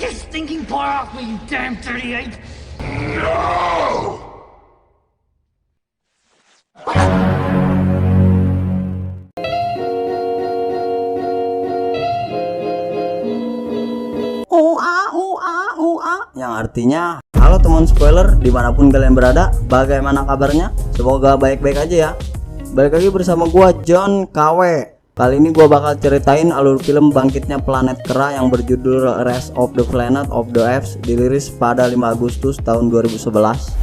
your stinking paw off me, you damn dirty ape! Yang artinya, halo teman spoiler dimanapun kalian berada, bagaimana kabarnya? Semoga baik-baik aja ya. Balik lagi bersama gua John KW. Kali ini gua bakal ceritain alur film bangkitnya planet Kera yang berjudul Rise of the Planet of the Apes, dirilis pada 5 Agustus tahun 2011.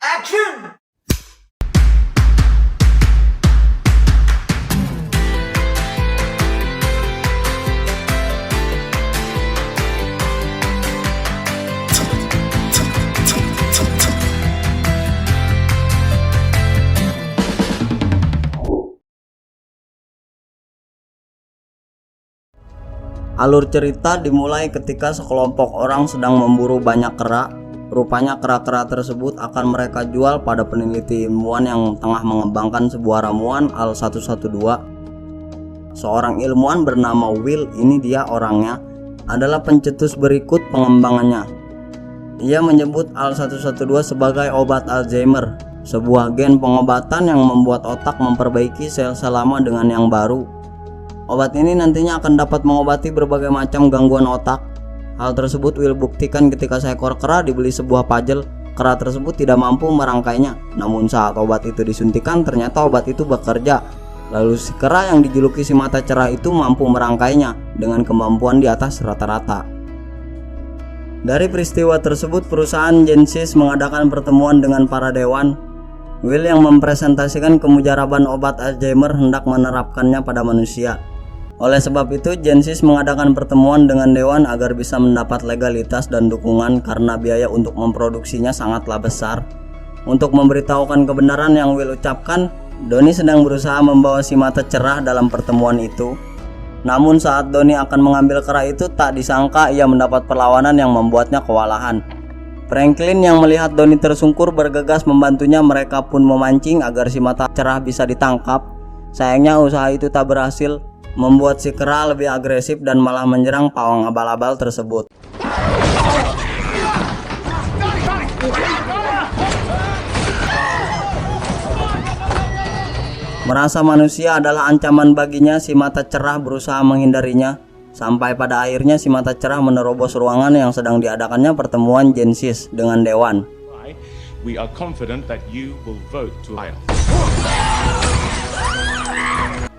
Action! Alur cerita dimulai ketika sekelompok orang sedang memburu banyak kera. Rupanya kera-kera tersebut akan mereka jual pada peneliti ilmuwan yang tengah mengembangkan sebuah ramuan AL-112. Seorang ilmuwan bernama Will, ini dia orangnya, adalah pencetus berikut pengembangannya. Ia menyebut AL-112 sebagai obat Alzheimer, sebuah gen pengobatan yang membuat otak memperbaiki sel-sel lama dengan yang baru. Obat ini nantinya akan dapat mengobati berbagai macam gangguan otak. Hal tersebut Will buktikan ketika seekor kera dibeli sebuah puzzle. Kera tersebut tidak mampu merangkainya. Namun saat obat itu disuntikan, ternyata obat itu bekerja. Lalu si kera yang dijuluki si mata cerah itu mampu merangkainya dengan kemampuan di atas rata-rata. Dari peristiwa tersebut, perusahaan Genesis mengadakan pertemuan dengan para dewan. Will yang mempresentasikan kemujaraban obat Alzheimer hendak menerapkannya pada manusia. Oleh sebab itu, Genesis mengadakan pertemuan dengan dewan agar bisa mendapat legalitas dan dukungan karena biaya untuk memproduksinya sangatlah besar. Untuk memberitahukan kebenaran yang Will ucapkan, Donnie sedang berusaha membawa si mata cerah dalam pertemuan itu. Namun saat Donnie akan mengambil kera itu, tak disangka ia mendapat perlawanan yang membuatnya kewalahan. Franklin yang melihat Donnie tersungkur bergegas membantunya. Mereka pun memancing agar si mata cerah bisa ditangkap. Sayangnya usaha itu tak berhasil, membuat si kera lebih agresif dan malah menyerang pawang abal-abal tersebut. Merasa manusia adalah ancaman baginya, si mata cerah berusaha menghindarinya. Sampai pada akhirnya si mata cerah menerobos ruangan yang sedang diadakannya pertemuan Genesis dengan dewan. We are confident that you will vote to hire.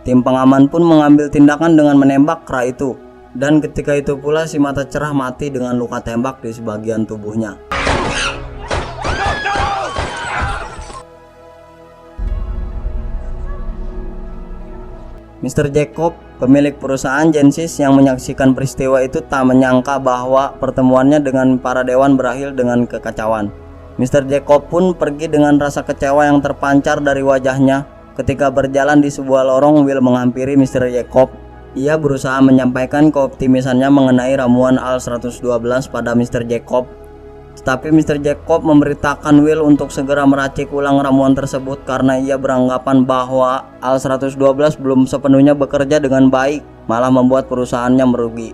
Tim pengaman pun mengambil tindakan dengan menembak kera itu. Dan ketika itu pula si mata cerah mati dengan luka tembak di sebagian tubuhnya. Mr. Jacob, pemilik perusahaan Genesis yang menyaksikan peristiwa itu, tak menyangka bahwa pertemuannya dengan para dewan berakhir dengan kekacauan. Mr. Jacob pun pergi dengan rasa kecewa yang terpancar dari wajahnya. Ketika berjalan di sebuah lorong, Will menghampiri Mr. Jacob. Ia berusaha menyampaikan keoptimisannya mengenai ramuan AL-112 pada Mr. Jacob. Tetapi Mr. Jacob memberitakan Will untuk segera meracik ulang ramuan tersebut karena ia beranggapan bahwa AL-112 belum sepenuhnya bekerja dengan baik, malah membuat perusahaannya merugi.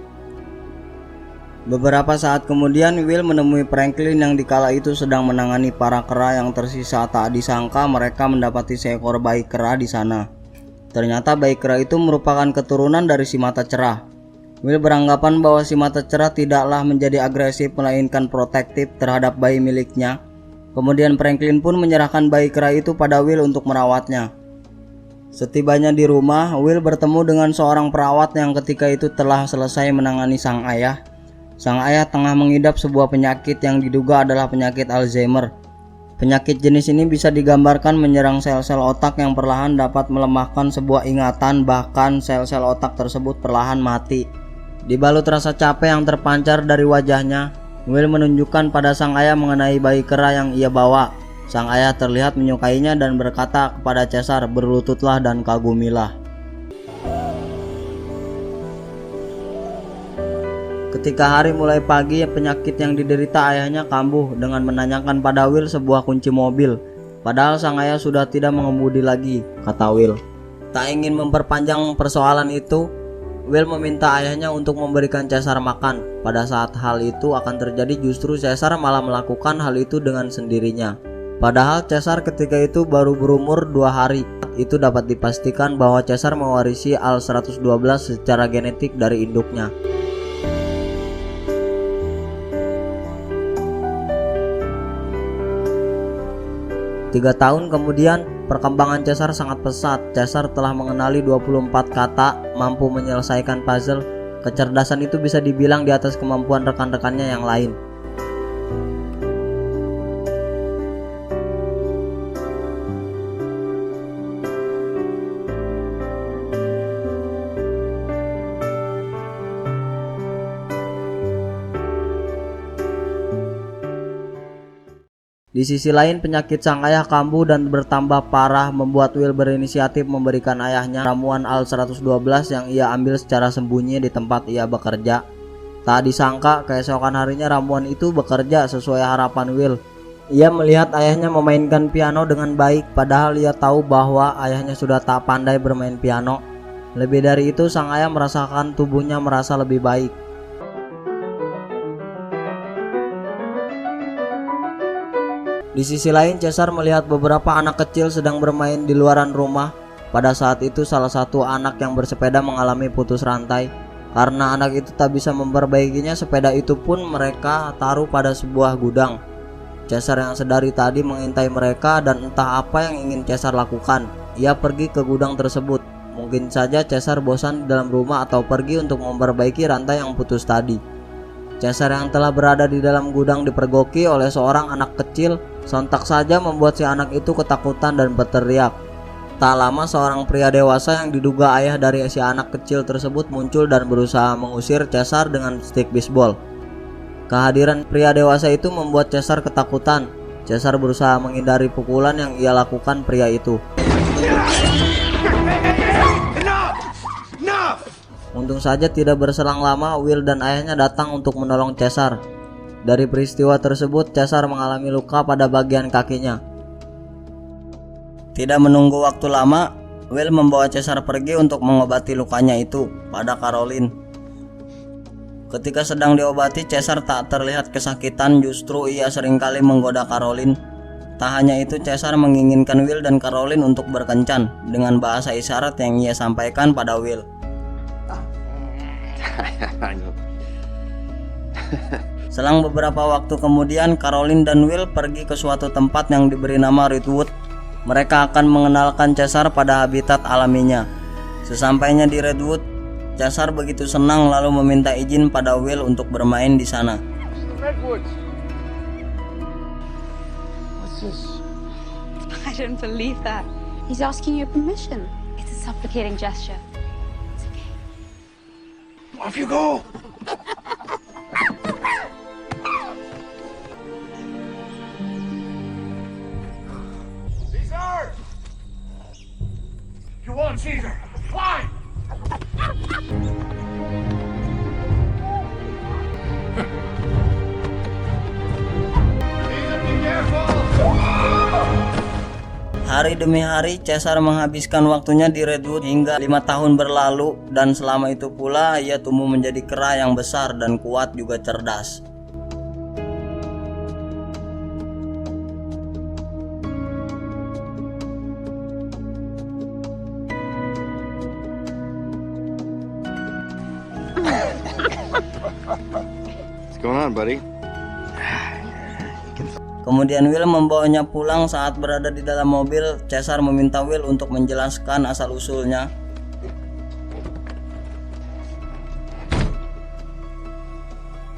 Beberapa saat kemudian, Will menemui Franklin yang dikala itu sedang menangani para kera yang tersisa. Tak disangka mereka mendapati seekor bayi kera di sana. Ternyata bayi kera itu merupakan keturunan dari si mata cerah. Will beranggapan bahwa si mata cerah tidaklah menjadi agresif melainkan protektif terhadap bayi miliknya. Kemudian Franklin pun menyerahkan bayi kera itu pada Will untuk merawatnya. Setibanya di rumah, Will bertemu dengan seorang perawat yang ketika itu telah selesai menangani sang ayah. Sang ayah tengah mengidap sebuah penyakit yang diduga adalah penyakit Alzheimer. Penyakit jenis ini bisa digambarkan menyerang sel-sel otak yang perlahan dapat melemahkan sebuah ingatan, bahkan sel-sel otak tersebut perlahan mati. Dibalut rasa capek yang terpancar dari wajahnya, Will menunjukkan pada sang ayah mengenai bayi kera yang ia bawa. Sang ayah terlihat menyukainya dan berkata kepada Caesar, "Berlututlah dan kagumilah." Ketika hari mulai pagi, penyakit yang diderita ayahnya kambuh dengan menanyakan pada Will sebuah kunci mobil. Padahal sang ayah sudah tidak mengemudi lagi, kata Will. Tak ingin memperpanjang persoalan itu, Will meminta ayahnya untuk memberikan Caesar makan. Pada saat hal itu akan terjadi, justru Caesar malah melakukan hal itu dengan sendirinya. Padahal Caesar ketika itu baru berumur 2 hari. Itu dapat dipastikan bahwa Caesar mewarisi Al-112 secara genetik dari induknya. Tiga tahun kemudian, perkembangan Caesar sangat pesat. Caesar telah mengenali 24 kata, mampu menyelesaikan puzzle. Kecerdasan itu bisa dibilang di atas kemampuan rekan-rekannya yang lain. Di sisi lain, penyakit sang ayah kambuh dan bertambah parah membuat Will berinisiatif memberikan ayahnya ramuan Al-112 yang ia ambil secara sembunyi di tempat ia bekerja. Tak disangka, keesokan harinya ramuan itu bekerja sesuai harapan Will. Ia melihat ayahnya memainkan piano dengan baik, padahal ia tahu bahwa ayahnya sudah tak pandai bermain piano. Lebih dari itu, sang ayah merasakan tubuhnya merasa lebih baik. Di sisi lain, Caesar melihat beberapa anak kecil sedang bermain di luaran rumah. Pada saat itu salah satu anak yang bersepeda mengalami putus rantai. Karena anak itu tak bisa memperbaikinya, sepeda itu pun mereka taruh pada sebuah gudang. Caesar yang sedari tadi mengintai mereka dan entah apa yang ingin Caesar lakukan. Ia pergi ke gudang tersebut. Mungkin saja Caesar bosan di dalam rumah atau pergi untuk memperbaiki rantai yang putus tadi. Caesar yang telah berada di dalam gudang dipergoki oleh seorang anak kecil. Sontak saja membuat si anak itu ketakutan dan berteriak. Tak lama seorang pria dewasa yang diduga ayah dari si anak kecil tersebut muncul dan berusaha mengusir Caesar dengan stik bisbol. Kehadiran pria dewasa itu membuat Caesar ketakutan. Caesar berusaha menghindari pukulan yang ia lakukan pria itu. Untung saja tidak berselang lama Will dan ayahnya datang untuk menolong Caesar. Dari peristiwa tersebut, Caesar mengalami luka pada bagian kakinya. Tidak menunggu waktu lama, Will membawa Caesar pergi untuk mengobati lukanya itu pada Caroline. Ketika sedang diobati, Caesar tak terlihat kesakitan, justru ia seringkali menggoda Caroline. Tak hanya itu, Caesar menginginkan Will dan Caroline untuk berkencan dengan bahasa isyarat yang ia sampaikan pada Will. Selang beberapa waktu kemudian, Caroline dan Will pergi ke suatu tempat yang diberi nama Redwood. Mereka akan mengenalkan Caesar pada habitat alaminya. Sesampainya di Redwood, Caesar begitu senang lalu meminta izin pada Will untuk bermain di sana. Redwood. What's this? I don't believe that. He's asking your permission. It's a supplicating gesture. It's okay. Off you go. Caesar! You want Caesar? Fly! Caesar, be careful! Hari demi hari Caesar menghabiskan waktunya di Redwood hingga 5 tahun berlalu, dan selama itu pula ia tumbuh menjadi kera yang besar dan kuat juga cerdas. What's going on, buddy? Kemudian Will membawanya pulang. Saat berada di dalam mobil, Caesar meminta Will untuk menjelaskan asal-usulnya.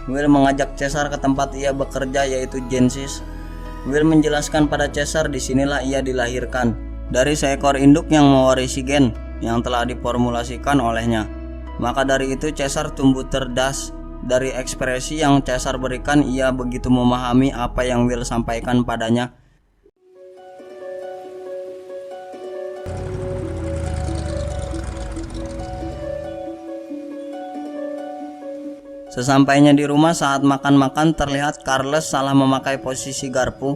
Will mengajak Caesar ke tempat ia bekerja, yaitu Genesis. Will menjelaskan pada Caesar disinilah ia dilahirkan, dari seekor induk yang mewarisi gen yang telah diformulasikan olehnya. Maka dari itu Caesar tumbuh cerdas. Dari ekspresi yang Caesar berikan, ia begitu memahami apa yang Will sampaikan padanya. Sesampainya di rumah saat makan-makan, terlihat Carles salah memakai posisi garpu.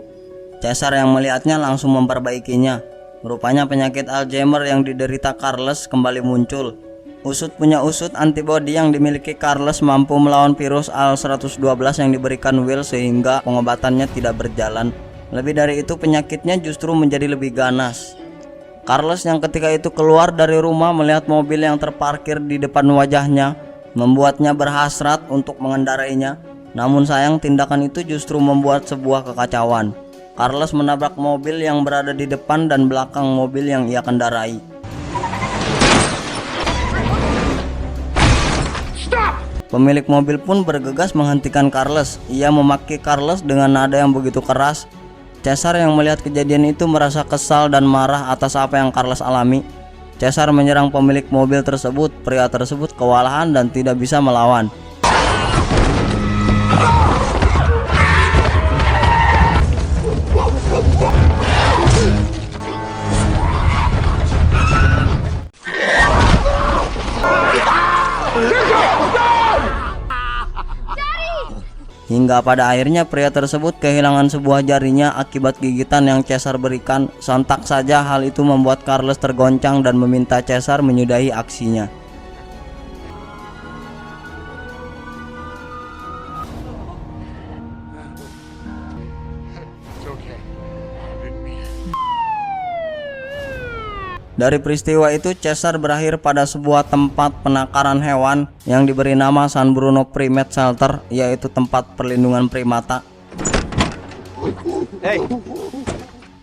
Caesar yang melihatnya langsung memperbaikinya. Rupanya penyakit Alzheimer yang diderita Carlos kembali muncul. Usut punya usut, antibodi yang dimiliki Carlos mampu melawan virus Al-112 yang diberikan Will sehingga pengobatannya tidak berjalan. Lebih dari itu, penyakitnya justru menjadi lebih ganas. Carlos yang ketika itu keluar dari rumah melihat mobil yang terparkir di depan wajahnya membuatnya berhasrat untuk mengendarainya. Namun sayang, tindakan itu justru membuat sebuah kekacauan. Carlos menabrak mobil yang berada di depan dan belakang mobil yang ia kendarai. Pemilik mobil pun bergegas menghentikan Carlos. Ia memaki Carlos dengan nada yang begitu keras. Caesar yang melihat kejadian itu merasa kesal dan marah atas apa yang Carlos alami. Caesar menyerang pemilik mobil tersebut. Pria tersebut kewalahan dan tidak bisa melawan. Hingga pada akhirnya pria tersebut kehilangan sebuah jarinya akibat gigitan yang Caesar berikan. Sontak saja hal itu membuat Carlos tergoncang dan meminta Caesar menyudahi aksinya. Dari peristiwa itu, Caesar berakhir pada sebuah tempat penangkaran hewan yang diberi nama San Bruno Primate Shelter, yaitu tempat perlindungan primata.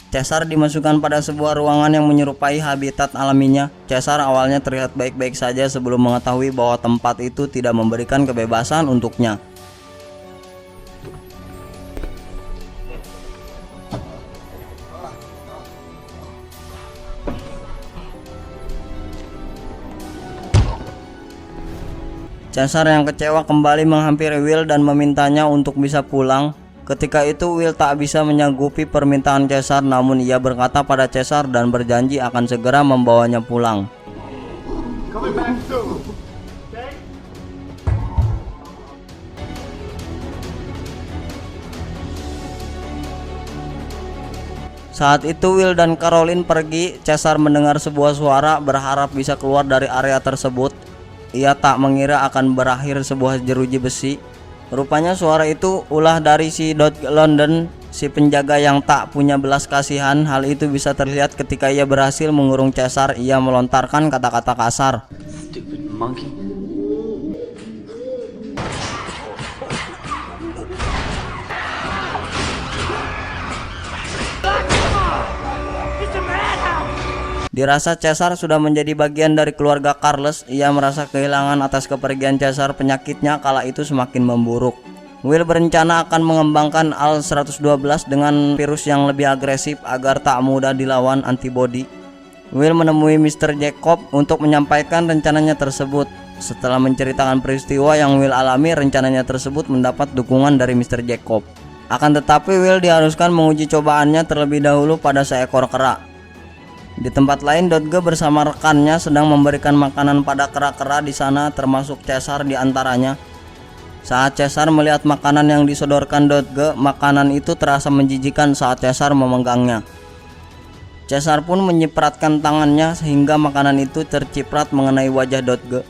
Caesar dimasukkan pada sebuah ruangan yang menyerupai habitat alaminya. Caesar awalnya terlihat baik-baik saja sebelum mengetahui bahwa tempat itu tidak memberikan kebebasan untuknya. Caesar yang kecewa kembali menghampiri Will dan memintanya untuk bisa pulang. Ketika itu Will tak bisa menyanggupi permintaan Caesar, namun ia berkata pada Caesar dan berjanji akan segera membawanya pulang. Saat itu Will dan Caroline pergi. Caesar mendengar sebuah suara, berharap bisa keluar dari area tersebut. Ia tak mengira akan berakhir sebuah jeruji besi. Rupanya suara itu ulah dari si Dodge London, si penjaga yang tak punya belas kasihan. Hal itu bisa terlihat ketika ia berhasil mengurung Caesar. Ia melontarkan kata-kata kasar. Stupid monkey. Dirasa Caesar sudah menjadi bagian dari keluarga Carlos, ia merasa kehilangan atas kepergian Caesar. Penyakitnya kala itu semakin memburuk. Will berencana akan mengembangkan Al-112 dengan virus yang lebih agresif agar tak mudah dilawan antibodi. Will menemui Mr. Jacob untuk menyampaikan rencananya tersebut. Setelah menceritakan peristiwa yang Will alami, rencananya tersebut mendapat dukungan dari Mr. Jacob. Akan tetapi Will diharuskan menguji cobaannya terlebih dahulu pada seekor kera. Di tempat lain, Dodge bersama rekannya sedang memberikan makanan pada kera-kera di sana, termasuk Caesar di antaranya. Saat Caesar melihat makanan yang disodorkan Dodge, makanan itu terasa menjijikan saat Caesar memenggangnya. Caesar pun menyipratkan tangannya sehingga makanan itu terciprat mengenai wajah Dodge.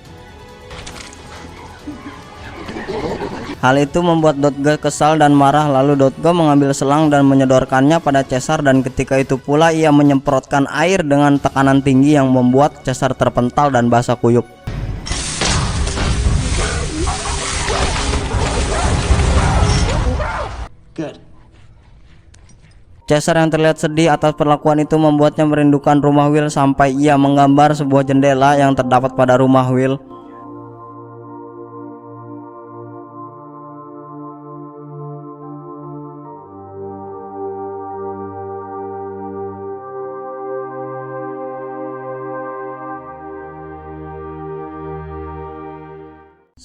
Hal itu membuat Dodge kesal dan marah, lalu Dodge mengambil selang dan menyodorkannya pada Caesar, dan ketika itu pula ia menyemprotkan air dengan tekanan tinggi yang membuat Caesar terpental dan basah kuyup. Caesar yang terlihat sedih atas perlakuan itu membuatnya merindukan rumah Will sampai ia menggambar sebuah jendela yang terdapat pada rumah Will.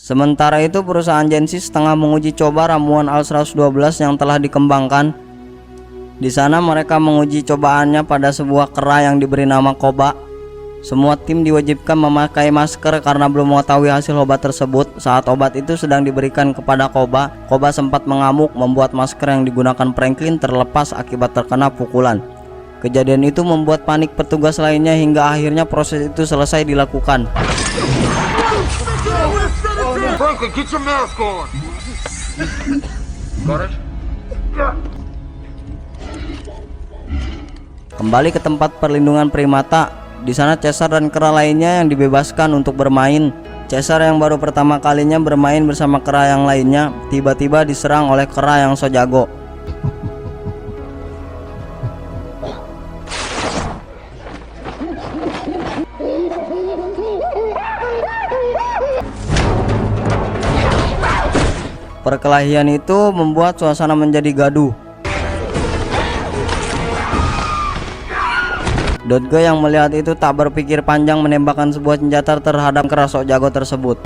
Sementara itu perusahaan Genesis tengah menguji coba ramuan Al-112 yang telah dikembangkan. Di sana mereka menguji cobaannya pada sebuah kera yang diberi nama Koba. Semua tim diwajibkan memakai masker karena belum mengetahui hasil obat tersebut. Saat obat itu sedang diberikan kepada Koba, Koba sempat mengamuk membuat masker yang digunakan Franklin terlepas akibat terkena pukulan. Kejadian itu membuat panik petugas lainnya hingga akhirnya proses itu selesai dilakukan. Franklin, get your mask on. Got it? Kembali ke tempat perlindungan primata. Di sana Caesar dan kera lainnya yang dibebaskan untuk bermain. Caesar yang baru pertama kalinya bermain bersama kera yang lainnya tiba-tiba diserang oleh kera yang so jago. Perkelahian itu membuat suasana menjadi gaduh. Dodge yang melihat itu tak berpikir panjang menembakkan sebuah senjata terhadap kera sok jago tersebut.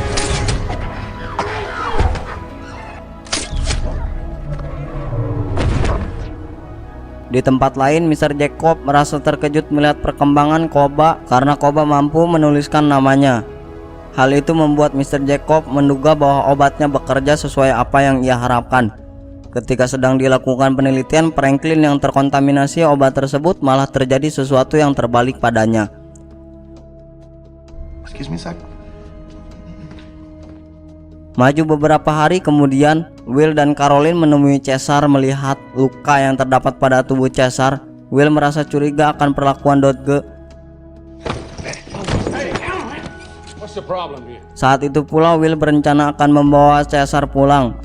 Di tempat lain, Mr. Jacob merasa terkejut melihat perkembangan Koba karena Koba mampu menuliskan namanya. Hal itu membuat Mr. Jacob menduga bahwa obatnya bekerja sesuai apa yang ia harapkan. Ketika sedang dilakukan penelitian, Franklin yang terkontaminasi obat tersebut malah terjadi sesuatu yang terbalik padanya. Excuse me, sir. Maju beberapa hari kemudian, Will dan Caroline menemui Caesar melihat luka yang terdapat pada tubuh Caesar. Will merasa curiga akan perlakuan Dodge. What's the problem here? Saat itu pula Will berencana akan membawa Caesar pulang.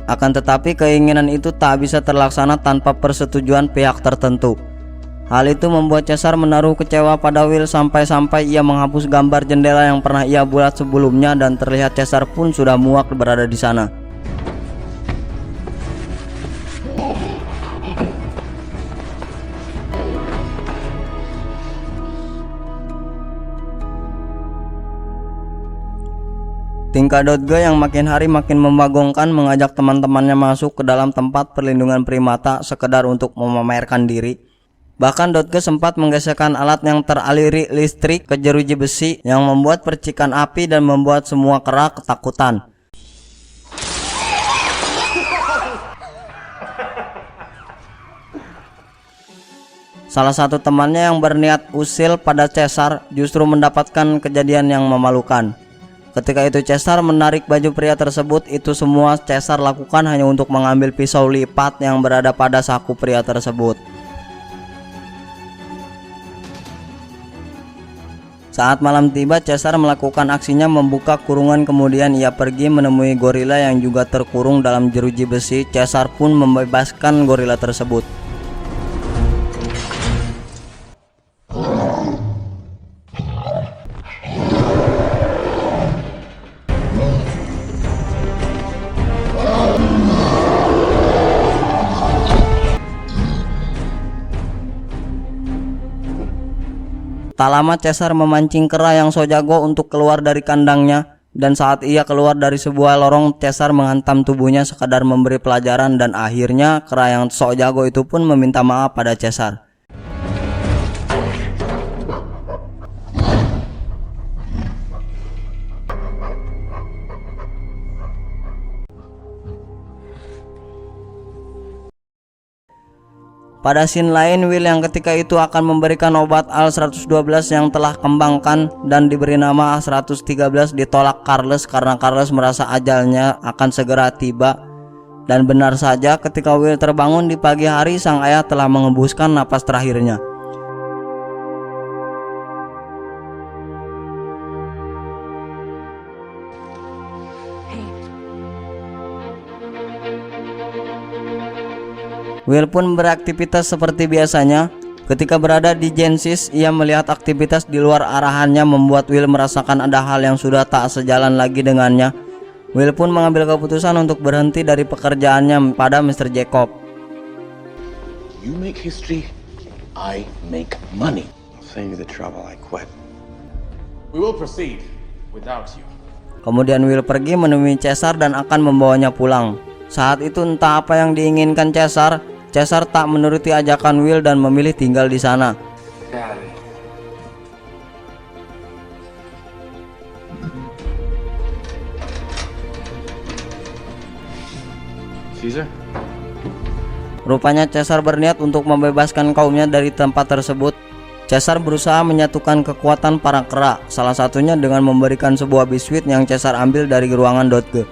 Akan tetapi keinginan itu tak bisa terlaksana tanpa persetujuan pihak tertentu. Hal itu membuat Caesar menaruh kecewa pada Will sampai-sampai ia menghapus gambar jendela yang pernah ia buat sebelumnya dan terlihat Caesar pun sudah muak berada di sana. Tingkah Dodge yang makin hari makin membagongkan mengajak teman-temannya masuk ke dalam tempat perlindungan primata sekedar untuk memamerkan diri. Bahkan Dodge sempat menggeserkan alat yang teraliri listrik ke jeruji besi yang membuat percikan api dan membuat semua kera ketakutan. Salah satu temannya yang berniat usil pada Caesar justru mendapatkan kejadian yang memalukan. Ketika itu Caesar menarik baju pria tersebut. Itu semua Caesar lakukan hanya untuk mengambil pisau lipat yang berada pada saku pria tersebut. Saat malam tiba, Caesar melakukan aksinya membuka kurungan, kemudian ia pergi menemui gorila yang juga terkurung dalam jeruji besi. Caesar pun membebaskan gorila tersebut. Tak lama Caesar memancing kera yang so jago untuk keluar dari kandangnya, dan saat ia keluar dari sebuah lorong, Caesar menghantam tubuhnya sekadar memberi pelajaran, dan akhirnya kera yang so jago itu pun meminta maaf pada Caesar. Pada scene lain, Will yang ketika itu akan memberikan obat Al-112 yang telah kembangkan dan diberi nama A-113 ditolak Carlos karena Carlos merasa ajalnya akan segera tiba. Dan benar saja, ketika Will terbangun di pagi hari, sang ayah telah mengembuskan napas terakhirnya. Will pun beraktivitas seperti biasanya. Ketika berada di Genesis, ia melihat aktivitas di luar arahannya membuat Will merasakan ada hal yang sudah tak sejalan lagi dengannya. Will pun mengambil keputusan untuk berhenti dari pekerjaannya pada Mr. Jacob. You make history, I make money. I'll save you the trouble. I quit. We will proceed without you. Kemudian Will pergi menemui Caesar dan akan membawanya pulang. Saat itu entah apa yang diinginkan Caesar tak menuruti ajakan Will dan memilih tinggal di sana. Caesar? Rupanya Caesar berniat untuk membebaskan kaumnya dari tempat tersebut. Caesar berusaha menyatukan kekuatan para kera, salah satunya dengan memberikan sebuah biskuit yang Caesar ambil dari ruangan Dodge.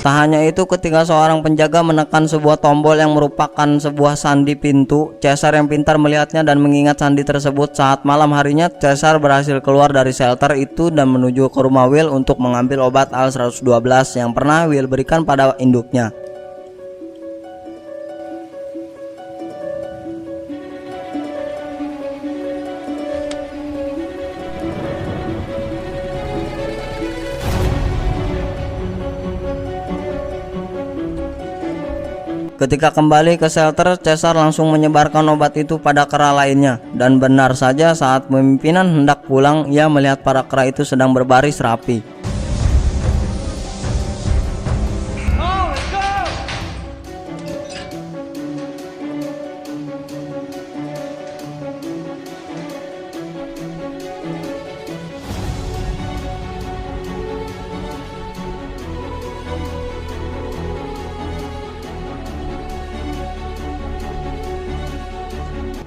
Tak hanya itu, ketika seorang penjaga menekan sebuah tombol yang merupakan sebuah sandi pintu, Caesar yang pintar melihatnya dan mengingat sandi tersebut. Saat malam harinya, Caesar berhasil keluar dari shelter itu dan menuju ke rumah Will untuk mengambil obat Al-112 yang pernah Will berikan pada induknya. Ketika kembali ke shelter, Caesar langsung menyebarkan obat itu pada kera lainnya. Dan benar saja, saat pemimpinan hendak pulang, ia melihat para kera itu sedang berbaris rapi.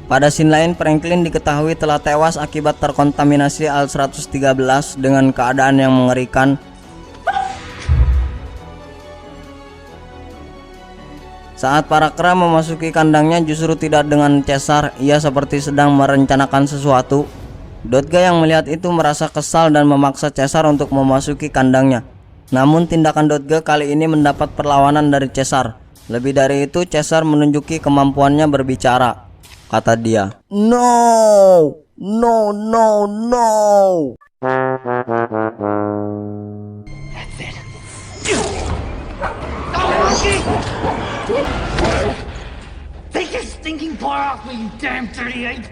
Pada scene lain, Franklin diketahui telah tewas akibat terkontaminasi Al-113 dengan keadaan yang mengerikan. Saat para kera memasuki kandangnya, justru tidak dengan Caesar, ia seperti sedang merencanakan sesuatu. Dodge yang melihat itu merasa kesal dan memaksa Caesar untuk memasuki kandangnya. Namun tindakan Dodge kali ini mendapat perlawanan dari Caesar. Lebih dari itu, Caesar menunjuki kemampuannya berbicara. Kata dia, "No, no, no, no." That's it. Oh, shit! Take your stinking paw off me, you damn 38!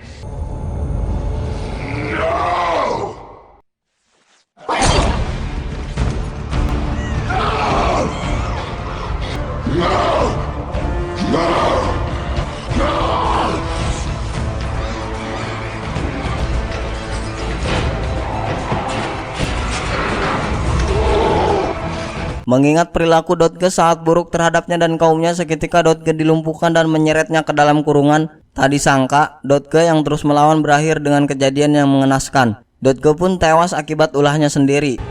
Mengingat perilaku Dodge saat buruk terhadapnya dan kaumnya, seketika Dodge dilumpuhkan dan menyeretnya ke dalam kurungan. Tak disangka, Dodge yang terus melawan berakhir dengan kejadian yang mengenaskan. Dodge pun tewas akibat ulahnya sendiri.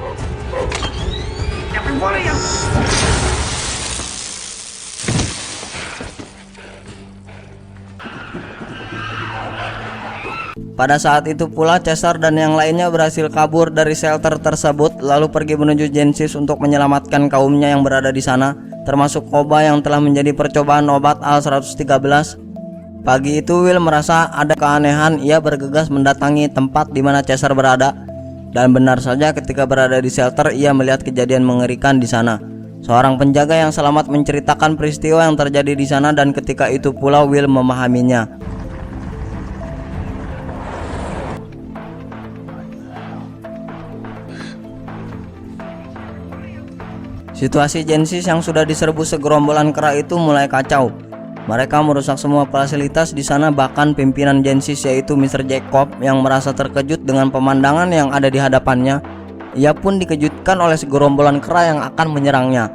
Every one of you! Pada saat itu pula, Caesar dan yang lainnya berhasil kabur dari shelter tersebut, lalu pergi menuju Genesis untuk menyelamatkan kaumnya yang berada di sana, termasuk Koba yang telah menjadi percobaan obat Al-113. Pagi itu Will merasa ada keanehan. Ia bergegas mendatangi tempat di mana Caesar berada, dan benar saja ketika berada di shelter ia melihat kejadian mengerikan di sana. Seorang penjaga yang selamat menceritakan peristiwa yang terjadi di sana, dan ketika itu pula Will memahaminya. Situasi Genesis yang sudah diserbu segerombolan kera itu mulai kacau. Mereka merusak semua fasilitas di sana, bahkan pimpinan Genesis yaitu Mr. Jacob yang merasa terkejut dengan pemandangan yang ada di hadapannya. Ia pun dikejutkan oleh segerombolan kera yang akan menyerangnya.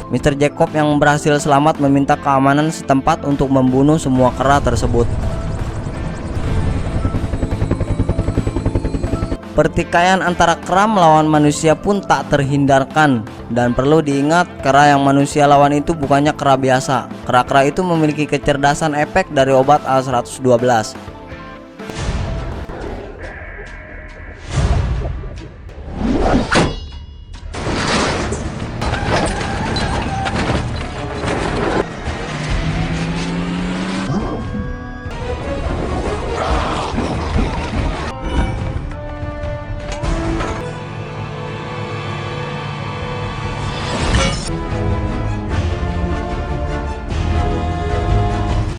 Mr. Jacob yang berhasil selamat meminta keamanan setempat untuk membunuh semua kera tersebut. Pertikaian antara kera melawan manusia pun tak terhindarkan. Dan perlu diingat, kera yang manusia lawan itu bukannya kera biasa. Kera-kera itu memiliki kecerdasan efek dari obat Al-112.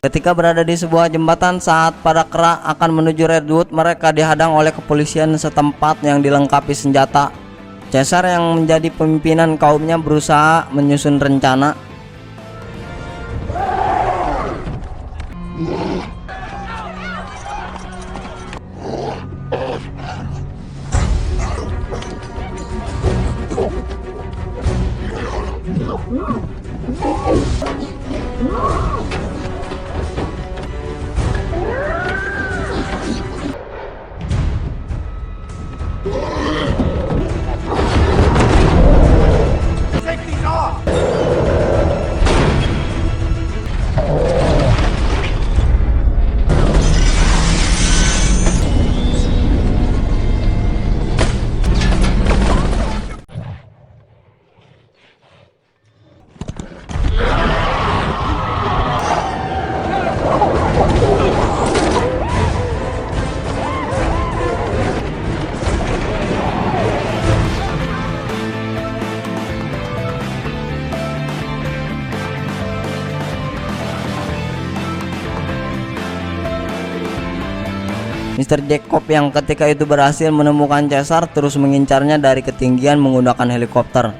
Ketika berada di sebuah jembatan saat para kera akan menuju Redwood, mereka dihadang oleh kepolisian setempat yang dilengkapi senjata. Caesar yang menjadi pimpinan kaumnya berusaha menyusun rencana. Mr. Jacob yang ketika itu berhasil menemukan Caesar terus mengincarnya dari ketinggian menggunakan helikopter.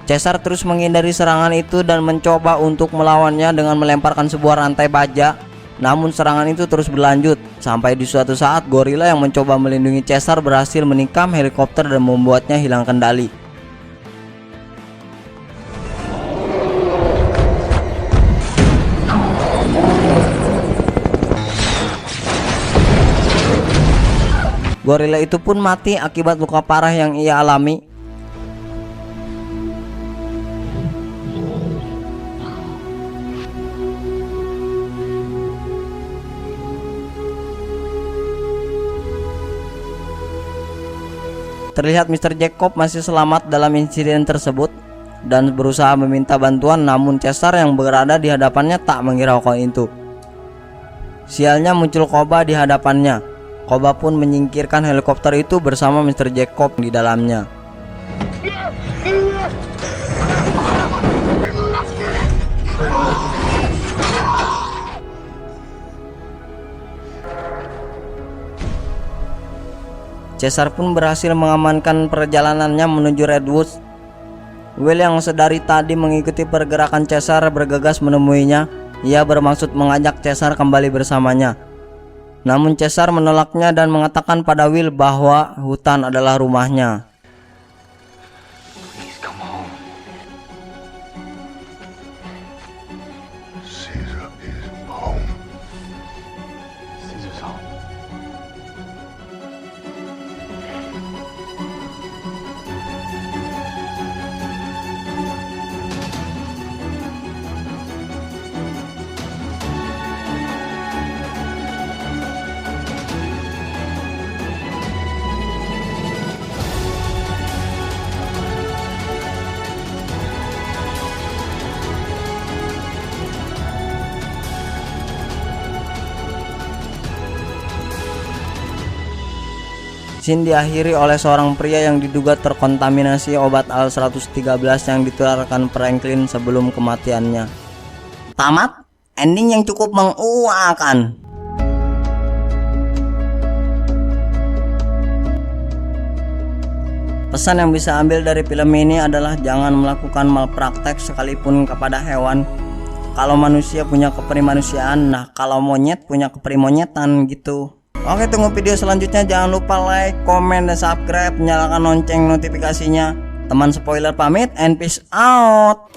Caesar terus menghindari serangan itu dan mencoba untuk melawannya dengan melemparkan sebuah rantai baja. Namun serangan itu terus berlanjut sampai di suatu saat gorila yang mencoba melindungi Caesar berhasil menikam helikopter dan membuatnya hilang kendali. Gorila itu pun mati akibat luka parah yang ia alami. Terlihat Mr. Jacob masih selamat dalam insiden tersebut dan berusaha meminta bantuan, namun Caesar yang berada di hadapannya tak menghiraukan itu. Sialnya muncul Koba di hadapannya. Koba pun menyingkirkan helikopter itu bersama Mr. Jacob di dalamnya. Caesar pun berhasil mengamankan perjalanannya menuju Redwood. Will yang sedari tadi mengikuti pergerakan Caesar bergegas menemuinya. Ia bermaksud mengajak Caesar kembali bersamanya. Namun Caesar menolaknya dan mengatakan pada Will bahwa hutan adalah rumahnya. Please come home. Caesar is home. Caesar's home. Scene diakhiri oleh seorang pria yang diduga terkontaminasi obat Al-113 yang ditularkan Franklin sebelum kematiannya. Tamat, ending yang cukup menguakan. Pesan yang bisa ambil dari film ini adalah jangan melakukan malpraktek sekalipun kepada hewan. Kalau manusia punya keperimanusiaan, nah kalau monyet punya keperimonyetan gitu. Oke, tunggu video selanjutnya. Jangan lupa like, komen, dan subscribe. Nyalakan lonceng notifikasinya. Teman spoiler pamit and peace out.